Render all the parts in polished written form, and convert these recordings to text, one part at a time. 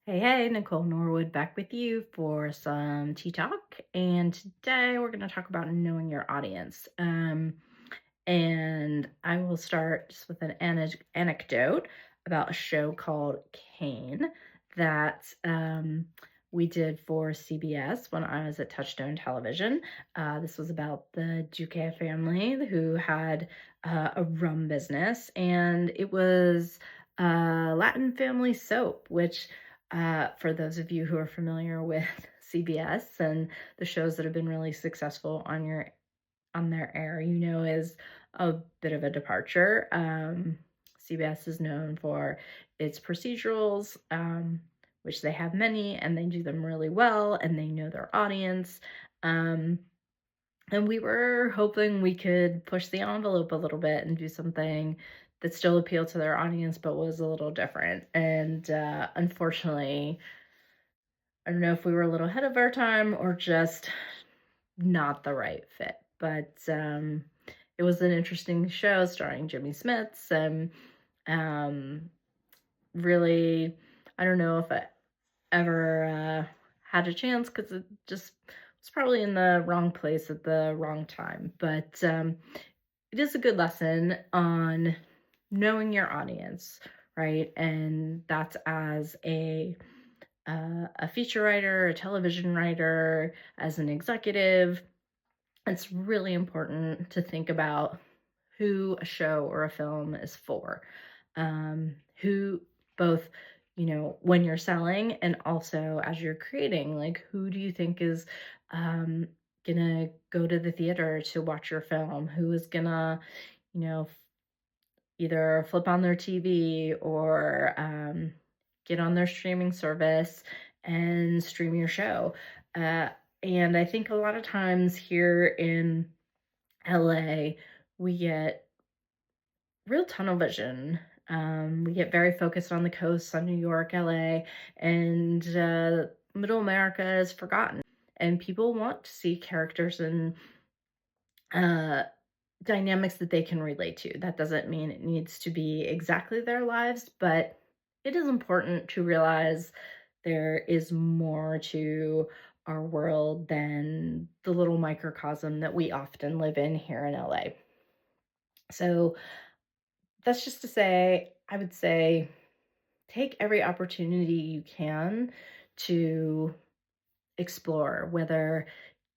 Hey, Nicole Norwood back with you for some tea talk. And today we're going to talk about knowing your audience. And I will start just with an anecdote about a show called Kane that we did for CBS when I was at Touchstone Television. This was about the Duque family who had a rum business, and it was Latin family soap, which for those of you who are familiar with CBS and the shows that have been really successful on their air, is a bit of a departure. CBS is known for its procedurals, which they have many, and they do them really well, and they know their audience. And we were hoping we could push the envelope a little bit and do something that still appealed to their audience, but was a little different. And unfortunately, I don't know if we were a little ahead of our time or just not the right fit. But it was an interesting show starring Jimmy Smits, and really, I don't know if I ever had a chance because it just was probably in the wrong place at the wrong time. But it is a good lesson on knowing your audience, right? And that's as a feature writer, a television writer, as an executive. It's really important to think about who a show or a film is for. Who both, when you're selling and also as you're creating, like who do you think is gonna go to the theater to watch your film? Who is gonna, you know, either flip on their TV or get on their streaming service and stream your show. Uh, and I think a lot of times here in LA, we get real tunnel vision. We get very focused on the coast, on New York, LA, and Middle America is forgotten. And people want to see characters and uh, dynamics that they can relate to. That doesn't mean it needs to be exactly their lives, but it is important to realize there is more to our world than the little microcosm that we often live in here in LA. So that's just to say, I would say take every opportunity you can to explore, whether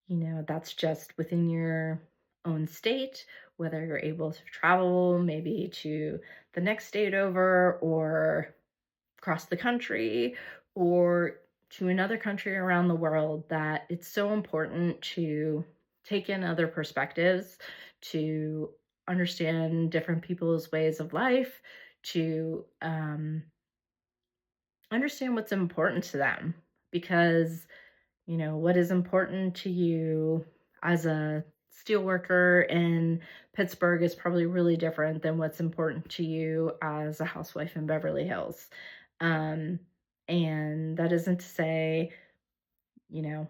that's just within your own state, whether you're able to travel maybe to the next state over or across the country or to another country around the world, that it's so important to take in other perspectives, to understand different people's ways of life, to understand what's important to them. Because what is important to you as a steel worker in Pittsburgh is probably really different than what's important to you as a housewife in Beverly Hills. Um, and that isn't to say, you know,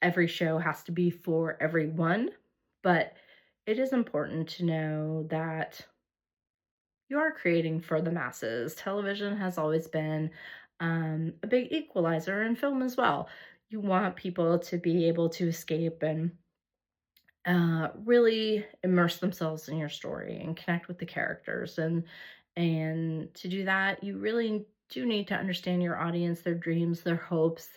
every show has to be for everyone, but it is important to know that you are creating for the masses. Television has always been a big equalizer, in film as well. You want people to be able to escape and really immerse themselves in your story and connect with the characters. And to do that, you really do need to understand your audience, their dreams, their hopes,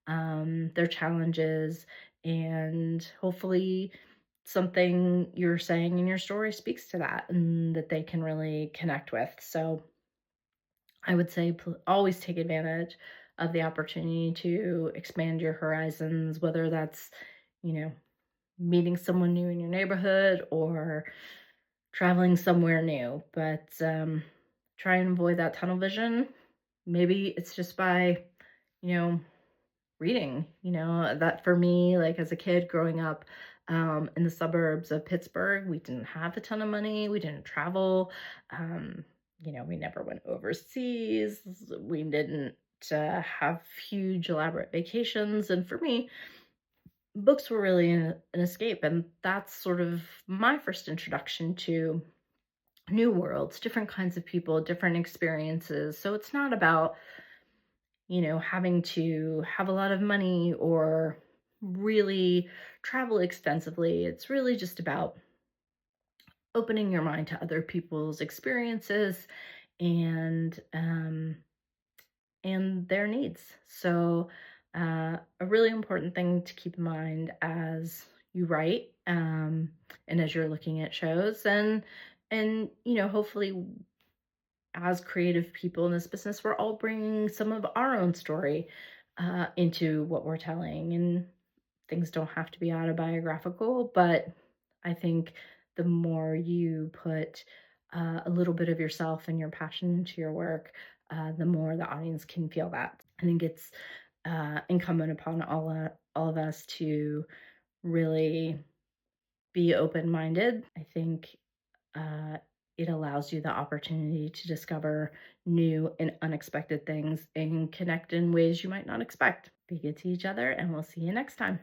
their challenges, and hopefully something you're saying in your story speaks to that and that they can really connect with. So I would say always take advantage of the opportunity to expand your horizons, whether that's, you know, meeting someone new in your neighborhood or traveling somewhere new. But try and avoid that tunnel vision. Maybe it's just by, you know, reading. That for me, like as a kid growing up in the suburbs of Pittsburgh, we didn't have a ton of money. We didn't travel. We never went overseas. We didn't have huge elaborate vacations. And for me, books were really an escape. And that's sort of my first introduction to new worlds, different kinds of people, different experiences. So it's not about having to have a lot of money or really travel extensively. It's really just about opening your mind to other people's experiences and their needs. So, a really important thing to keep in mind as you write, and as you're looking at shows, and hopefully, as creative people in this business, we're all bringing some of our own story into what we're telling, and things don't have to be autobiographical, but I think the more you put a little bit of yourself and your passion into your work, the more the audience can feel that. I think it's incumbent upon all of us to really be open-minded. I think uh, it allows you the opportunity to discover new and unexpected things and connect in ways you might not expect. Be good to each other, and we'll see you next time.